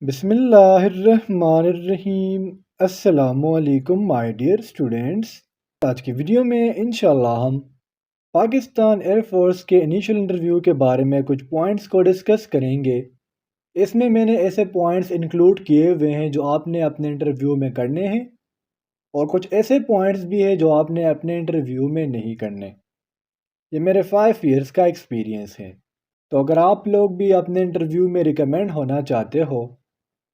बिस्मिल्लाहिर्रहमानिर्रहीम। अस्सलामुअलैकुम my dear students. आज की वीडियो में इंशाल्लाह हम पाकिस्तान एयरफोर्स के इनिशियल इंटरव्यू के बारे में कुछ पॉइंट्स को डिस्कस करेंगे। इसमें मैंने ऐसे पॉइंट्स इंक्लूड किए हुए हैं जो आपने अपने इंटरव्यू में करने हैं, और कुछ ऐसे पॉइंट्स भी हैं जो आपने अपने इंटरव्यू में नहीं करने। ये मेरे 5 इयर्स का एक्सपीरियंस है। तो अगर आप लोग भी अपने इंटरव्यू में रिकमेंड होना चाहते हो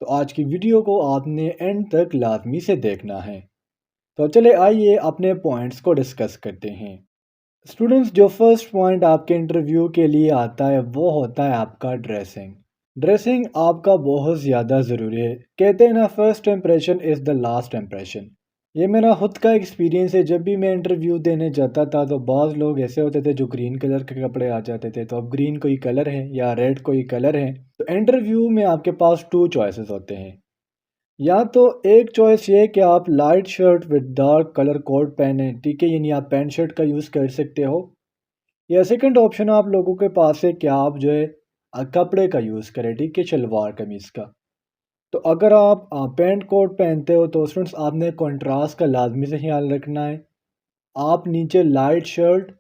तो आज की वीडियो को आपने एंड तक लाजमी से देखना है। तो चले आइए अपने पॉइंट्स को डिस्कस करते हैं। स्टूडेंट्स, जो फर्स्ट पॉइंट आपके इंटरव्यू के लिए आता है वो होता है आपका ड्रेसिंग। ड्रेसिंग आपका बहुत ज़्यादा ज़रूरी है। कहते हैं ना, first impression is the last impression. ये मेरा खुद का एक्सपीरियंस है। जब भी मैं इंटरव्यू देने जाता था तो बाज़ लोग ऐसे होते थे जो ग्रीन कलर के कपड़े आ जाते थे। तो अब ग्रीन कोई कलर है या रेड कोई कलर है, तो इंटरव्यू में आपके पास 2 चॉइसेस होते हैं। या तो एक चॉइस ये है कि आप light shirt with dark colour coat पहने, ठीक है, यानी आप पैंट शर्ट का यूज़ कर सकते हो। या सेकंड ऑप्शन आप लोगों के पास है कि आप जो है कपड़े का यूज़ करें, ठीक है, शलवार कमीज़ का। तो अगर आप पैंट कोट पहनते हो तो स्टूडेंट्स आपने कंट्रास्ट का लाजमी से ख्याल रखना है। आप नीचे लाइट शर्ट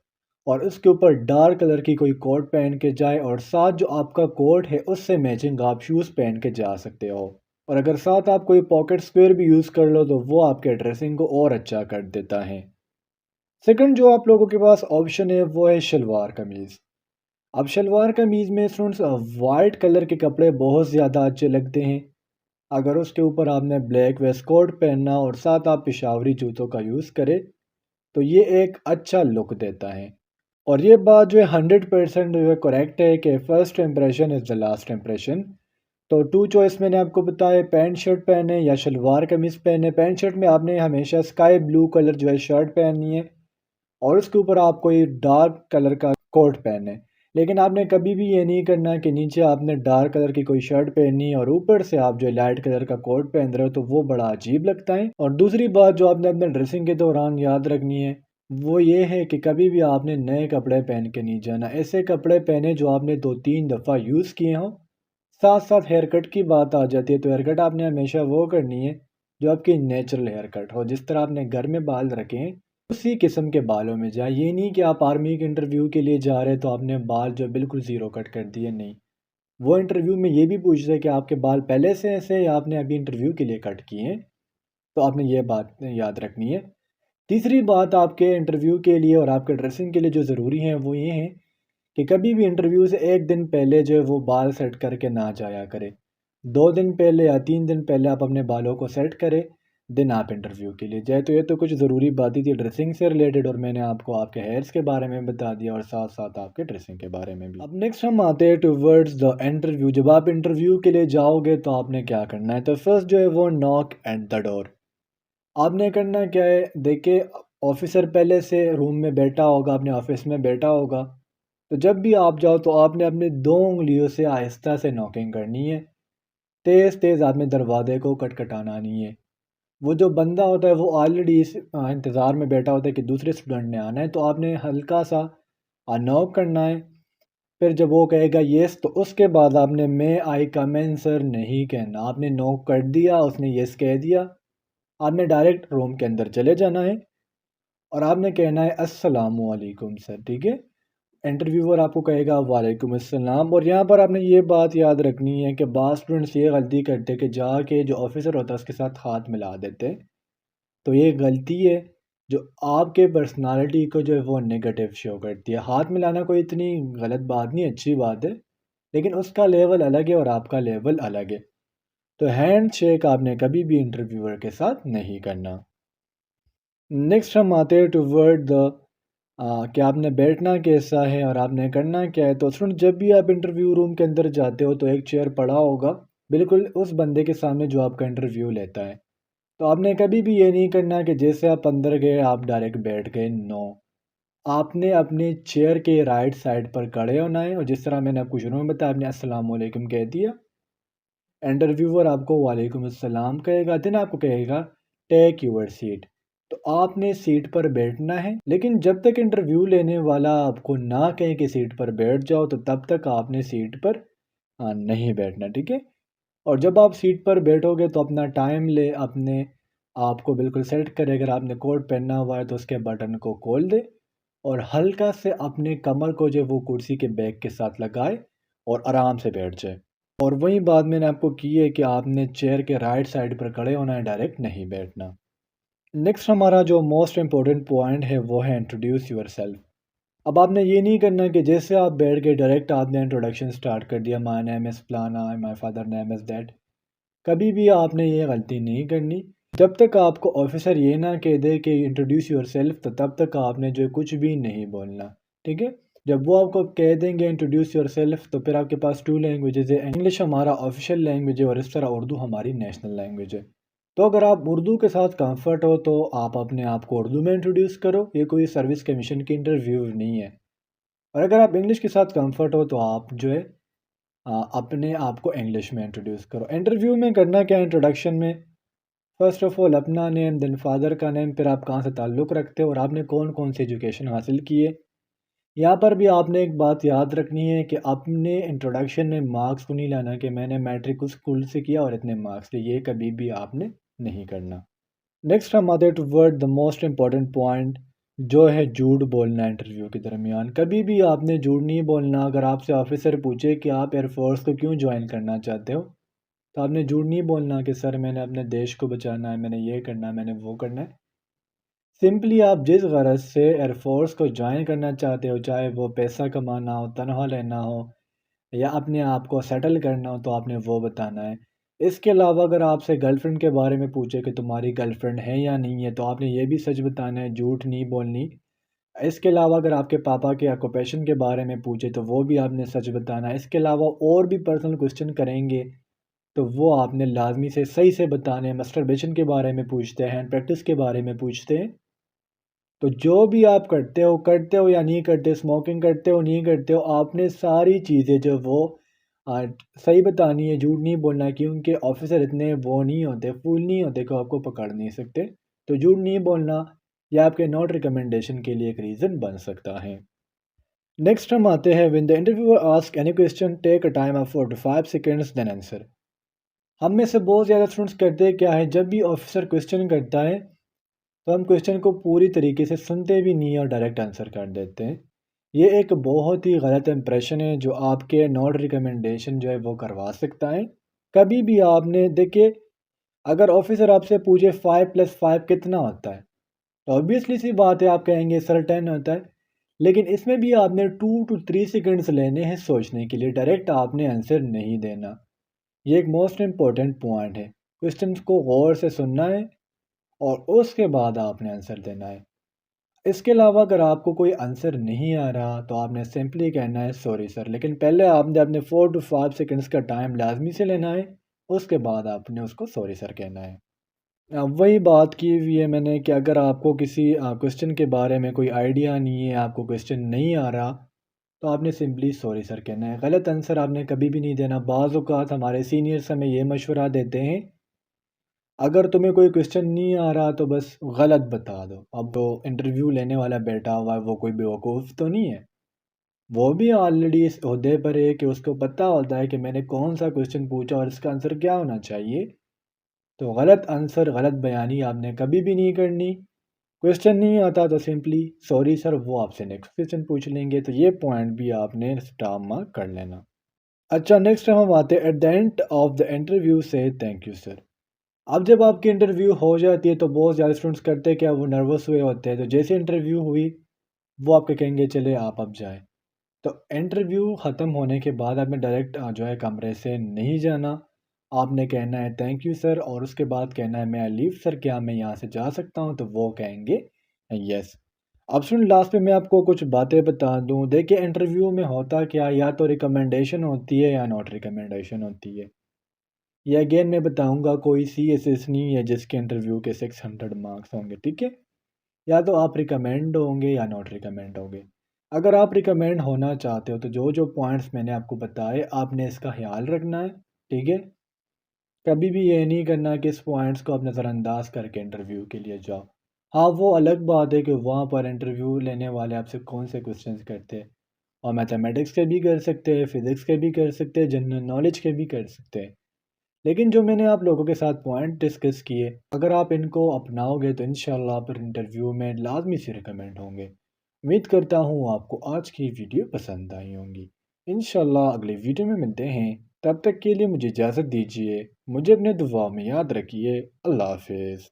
और उसके ऊपर डार्क कलर की कोई कोट पहन के जाए, और साथ जो आपका कोट है उससे मैचिंग आप शूज़ पहन के जा सकते हो। और अगर साथ आप कोई पॉकेट स्क्वेयर भी यूज़ कर लो तो वो आपके ड्रेसिंग को और अच्छा कर देता है। सेकंड जो आप लोगों के पास ऑप्शन है वो है शलवार कमीज़। अब शलवार कमीज़ में स्टूडेंट्स वाइट कलर के कपड़े बहुत ज़्यादा अच्छे लगते हैं। अगर उसके ऊपर आपने ब्लैक वेस्ट कोट पहनना और साथ आप पेशावरी जूतों का यूज़ करें तो ये एक अच्छा लुक देता है। और ये बात जो है 100% जो है करेक्ट है कि first impression is the last impression. तो 2 चॉइस मैंने आपको बताया, पैंट शर्ट पहने या शलवार कमीज़ पहने। पैंट शर्ट में आपने हमेशा स्काई ब्लू कलर जो है शर्ट पहननी है, और उसके ऊपर आप कोई डार्क कलर का कोट पहने। लेकिन आपने कभी भी ये नहीं करना कि नीचे आपने डार्क कलर की कोई शर्ट पहनी है और ऊपर से आप जो लाइट कलर का कोट पहन रहे हो, तो वो बड़ा अजीब लगता है। और दूसरी बात जो आपने अपने ड्रेसिंग के दौरान याद रखनी है वो ये है कि कभी भी आपने नए कपड़े पहन के नहीं जाना। ऐसे कपड़े पहने जो आपने 2-3 दफ़ा यूज़ किए हों। साथ साथ हेयर कट की बात आ जाती है, तो हेयर कट आपने हमेशा वो करनी है जो आपकी नेचुरल हेयर कट हो। जिस तरह आपने घर में बाल रखे हैं उसी किस्म के बालों में जाए। ये नहीं कि आप आर्मी के इंटरव्यू के लिए जा रहे हैं तो आपने बाल जो बिल्कुल ज़ीरो कट कर दिए, नहीं। वो इंटरव्यू में ये भी पूछते हैं कि आपके बाल पहले से ऐसे हैं या आपने अभी इंटरव्यू के लिए कट किए हैं। तो आपने ये बात याद रखनी है। तीसरी बात आपके इंटरव्यू के लिए और आपके ड्रेसिंग के लिए जो ज़रूरी है वो ये है कि कभी भी इंटरव्यू से 1 दिन पहले जो है वो बाल सेट करके ना जाया करें। 2 दिन पहले या 3 दिन पहले आप अपने बालों को सेट करें, देन आप इंटरव्यू के लिए जाए। तो ये तो कुछ ज़रूरी बातें थी ड्रेसिंग से रिलेटेड, और मैंने आपको आपके हेयर्स के बारे में बता दिया और साथ-साथ आपके ड्रेसिंग के बारे में भी। अब नेक्स्ट हम आते हैं टुवर्ड्स द इंटरव्यू। जब आप इंटरव्यू के लिए जाओगे तो आपने क्या करना है? तो फर्स्ट जो है वो नॉक एट द डोर। आपने करना क्या है, देखिए, ऑफ़िसर पहले से रूम में बैठा होगा, अपने ऑफ़िस में बैठा होगा। तो जब भी आप जाओ तो आपने अपनी 2 उँगलियों से आहिस्ता से नॉकिंग करनी है। तेज़-तेज़ आपने दरवाज़े को खटखटाना नहीं है। वो जो बंदा होता है वो ऑलरेडी इस इंतज़ार में बैठा होता है कि दूसरे स्टूडेंट ने आना है, तो आपने हल्का-सा नॉक करना है। फिर जब वो कहेगा येस, तो उसके बाद आपने मे आई कम इन सर नहीं कहना। आपने नॉक कर दिया, उसने येस कह दिया, आपने डायरेक्ट रूम के अंदर चले जाना है और आपने कहना है अस्सलामु अलैकुम सर, ठीक है? इंटरव्यूअर आपको कहेगा वालेकुम अस्सलाम। और यहाँ पर आपने ये बात याद रखनी है कि बाज़ स्टूडेंट्स ये गलती करते हैं कि जाके जो ऑफिसर होता है उसके साथ हाथ मिला देते हैं। तो ये गलती है जो आपके पर्सनालिटी को जो है वो नेगेटिव शो करती है। हाथ मिलाना कोई इतनी गलत बात नहीं, अच्छी बात है, लेकिन उसका लेवल अलग है और आपका लेवल अलग है। तो हैंड शेक आपने कभी भी इंटरव्यूअर के साथ नहीं करना। नेक्स्ट हम आते हैं टुवर्ड द कि आपने बैठना कैसा है और आपने करना क्या है। तो स्टूडेंट, जब भी आप इंटरव्यू रूम के अंदर जाते हो तो एक चेयर पड़ा होगा बिल्कुल उस बंदे के सामने जो आपका इंटरव्यू लेता है। तो आपने कभी भी ये नहीं करना कि जैसे आप अंदर गए आप डायरेक्ट बैठ गए, नो। आपने अपने चेयर के राइट साइड पर खड़े होना है, और जिस तरह मैंने आपको शुरू में बताया, आपने अस्सलाम वालेकुम कह दिया। इंटरव्यूअर आपको वालेकुम अस्सलाम कहेगा, देन आपको कहेगा टेक योर सीट। तो आपने सीट पर बैठना है, लेकिन जब तक इंटरव्यू लेने वाला आपको ना कहे कि सीट पर बैठ जाओ तो तब तक आपने सीट पर नहीं बैठना, ठीक है? और जब आप सीट पर बैठोगे तो अपना टाइम ले, अपने आप को बिल्कुल सेट करे। अगर आपने कोट पहना हुआ है तो उसके बटन को खोल दे और हल्का से अपने कमर को जो वो कुर्सी के बैक के साथ लगाए और आराम से बैठ जाए। और वही बात मैंने आपको की है कि आपने चेयर के राइट साइड पर खड़े होना है, डायरेक्ट नहीं बैठना। नेक्स्ट हमारा जो मोस्ट इम्पोर्टेंट पॉइंट है वो है इंट्रोड्यूस योर सेल्फ। अब आपने ये नहीं करना कि जैसे आप बैठ के डायरेक्ट आपने इंट्रोडक्शन स्टार्ट कर दिया, माय नेम इज़ फलाना, my father name is that. कभी भी आपने ये गलती नहीं करनी। जब तक आपको ऑफिसर ये ना कह दे कि इंट्रोड्यूस योर सेल्फ, तो तब तक आपने जो कुछ भी नहीं बोलना। ठीक है। जब वो आपको कह देंगे इंट्रोड्यूस योर सेल्फ, तो फिर आपके पास टू लैंग्वेजेस है। इंग्लिश हमारा ऑफिशियल लैंग्वेज है और इस तरह उर्दू हमारी नेशनल लैंग्वेज है। तो अगर आप उर्दू के साथ कंफर्ट हो तो आप अपने आप को उर्दू में इंट्रोड्यूस करो। ये कोई सर्विस कमीशन की इंटरव्यू नहीं है। और अगर आप इंग्लिश के साथ कंफर्ट हो तो आप जो है अपने आप को इंग्लिश में इंट्रोड्यूस करो। इंटरव्यू में करना क्या है, इंट्रोडक्शन में फर्स्ट ऑफ ऑल अपना नेम, देन फादर का नेम, फिर आप कहाँ से ताल्लुक़ रखते हो और आपने कौन कौन सी एजुकेशन हासिल की है। यहाँ पर भी आपने एक बात याद रखनी है कि अपने इंट्रोडक्शन में मार्क्स को नहीं लाना कि मैंने मैट्रिक उस स्कूल से किया और इतने मार्क्स लिए, ये कभी भी आपने नहीं करना। नेक्स्ट हम आते हैं toward the most important point, जो है झूठ बोलना। इंटरव्यू के दरमियान कभी भी आपने झूठ नहीं बोलना। अगर आपसे ऑफिसर पूछे कि आप एयरफोर्स को क्यों ज्वाइन करना चाहते हो, तो आपने झूठ नहीं बोलना कि सर मैंने अपने देश को बचाना है, मैंने ये करना है, मैंने वो करना है। सिंपली आप जिस गरज से एयरफोर्स को ज्वाइन करना चाहते हो, चाहे वो पैसा कमाना हो, तनख्वाह लेना हो या अपने आप को सेटल करना हो, तो आपने वो बताना है। इसके अलावा अगर आपसे गर्लफ्रेंड के बारे में पूछे कि तुम्हारी गर्लफ्रेंड है या नहीं है, तो आपने ये भी सच बताना है, झूठ नहीं बोलनी। इसके अलावा अगर आपके पापा के ऑक्यूपेशन के बारे में पूछे तो वो भी आपने सच बताना है। इसके अलावा और भी पर्सनल क्वेश्चन करेंगे तो वो आपने लाज़मी से सही से बताने हैं। मस्टरबेशन के बारे में पूछते हैं, हैंड प्रैक्टिस के बारे में पूछते हैं। तो जो भी आप करते हो या नहीं करते, स्मोकिंग करते हो, नहीं करते हो, आपने सारी चीज़ें जो वो अ, सही बतानी है, झूठ नहीं बोलना है, क्योंकि ऑफ़िसर इतने वो नहीं होते, फूल नहीं होते कि आपको पकड़ नहीं सकते। तो झूठ नहीं बोलना, ये आपके नॉट रिकमेंडेशन के लिए एक रीज़न बन सकता है। नेक्स्ट हम आते हैं, when the interviewer ask any question take a time of 4 to 5 seconds then answer. हम में से बहुत ज़्यादा स्टूडेंट्स करते क्या है, जब भी ऑफिसर क्वेश्चन करता है तो हम क्वेश्चन को पूरी तरीके से सुनते भी नहीं और डायरेक्ट आंसर कर देते हैं। ये एक बहुत ही गलत इंप्रेशन है जो आपके नॉट रिकमेंडेशन जो है वो करवा सकता है। कभी भी आपने देखिए, अगर ऑफिसर आपसे पूछे 5 + 5 कितना होता है, तो ऑब्वियसली सी बात है आप कहेंगे सर 10 होता है। लेकिन इसमें भी आपने 2 to 3 सेकंड्स लेने हैं सोचने के लिए, डायरेक्ट आपने आंसर नहीं देना। ये एक मोस्ट इम्पोर्टेंट पॉइंट है। क्वेश्चन को गौर से सुनना है और उसके बाद आपने आंसर देना है। इसके अलावा अगर आपको कोई आंसर नहीं आ रहा तो आपने सिंपली कहना है सॉरी सर, लेकिन पहले आपने अपने 4 to 5 सेकंड्स का टाइम लाजमी से लेना है। उसके बाद आपने उसको सॉरी सर कहना है। अब वही बात की हुई है मैंने कि अगर आपको किसी क्वेश्चन के बारे में कोई आइडिया नहीं है, आपको क्वेश्चन नहीं आ रहा, तो आपने सिंपली सॉरी सर कहना है। गलत आंसर आपने कभी भी नहीं देना। बाज़ औक़ात हमारे सीनियर्स हमें ये मशवरा देते हैं, अगर तुम्हें कोई क्वेश्चन नहीं आ रहा तो बस गलत बता दो। अब तो इंटरव्यू लेने वाला बैठा हुआ है, वो कोई बेवकूफ़ तो नहीं है। वो भी ऑलरेडी इस ओहदे पर है कि उसको पता होता है कि मैंने कौन-सा क्वेश्चन पूछा और इसका आंसर क्या होना चाहिए। तो गलत आंसर, गलत बयानी आपने कभी भी नहीं करनी। क्वेश्चन नहीं आता तो सिंपली सॉरी सर, वो आपसे नेक्स्ट क्वेश्चन पूछ लेंगे। तो ये पॉइंट भी आपने स्टार मार्क कर लेना। अच्छा, नेक्स्ट हम आते हैं, at the end of the interview से थैंक यू सर। अब जब आपकी इंटरव्यू हो जाती है तो बहुत ज़्यादा स्टूडेंट्स करते हैं क्या, वो नर्वस हुए होते हैं। तो जैसे इंटरव्यू हुई, वो आपको कहेंगे चले आप अब जाएँ। तो इंटरव्यू ख़त्म होने के बाद आपने डायरेक्ट जो है कमरे से नहीं जाना। आपने कहना है थैंक यू सर और उसके बाद कहना है मे आई लीव सर, क्या मैं यहाँ से जा सकता हूँ? तो वो कहेंगे यस। अब सुन, लास्ट में मैं आपको कुछ बातें बता दूँ। देखिए इंटरव्यू में होता क्या, या तो रिकमेंडेशन होती है या नॉट रिकमेंडेशन होती है। ये अगेन मैं बताऊँगा, कोई सीएसएस नहीं है जिसके इंटरव्यू के 600 मार्क्स होंगे, ठीक है? या तो आप रिकमेंड होंगे या नॉट रिकमेंड होंगे। अगर आप रिकमेंड होना चाहते हो तो जो-जो पॉइंट्स मैंने आपको बताए आपने इसका ख़्याल रखना है, ठीक है? कभी भी ये नहीं करना कि इस पॉइंट्स को आप नज़रअंदाज करके इंटरव्यू के लिए जाओ। हाँ, वो अलग बात है कि वहाँ पर इंटरव्यू लेने वाले आपसे कौन से क्वेश्चंस करते हैं, और मैथमेटिक्स के भी कर सकते हैं, फ़िज़िक्स के भी कर सकते हैं, जनरल नॉलेज के भी कर सकते हैं। लेकिन जो मैंने आप लोगों के साथ पॉइंट डिस्कस किए, अगर आप इनको अपनाओगे तो इंशाल्लाह फिर इंटरव्यू में लाज़मी से रिकमेंड होंगे। उम्मीद करता हूँ आपको आज की वीडियो पसंद आई होंगी। इंशाल्लाह अगले वीडियो में मिलते हैं, तब तक के लिए मुझे इजाज़त दीजिए। मुझे अपने दुआ में याद रखिए। अल्लाह हाफ़िज़।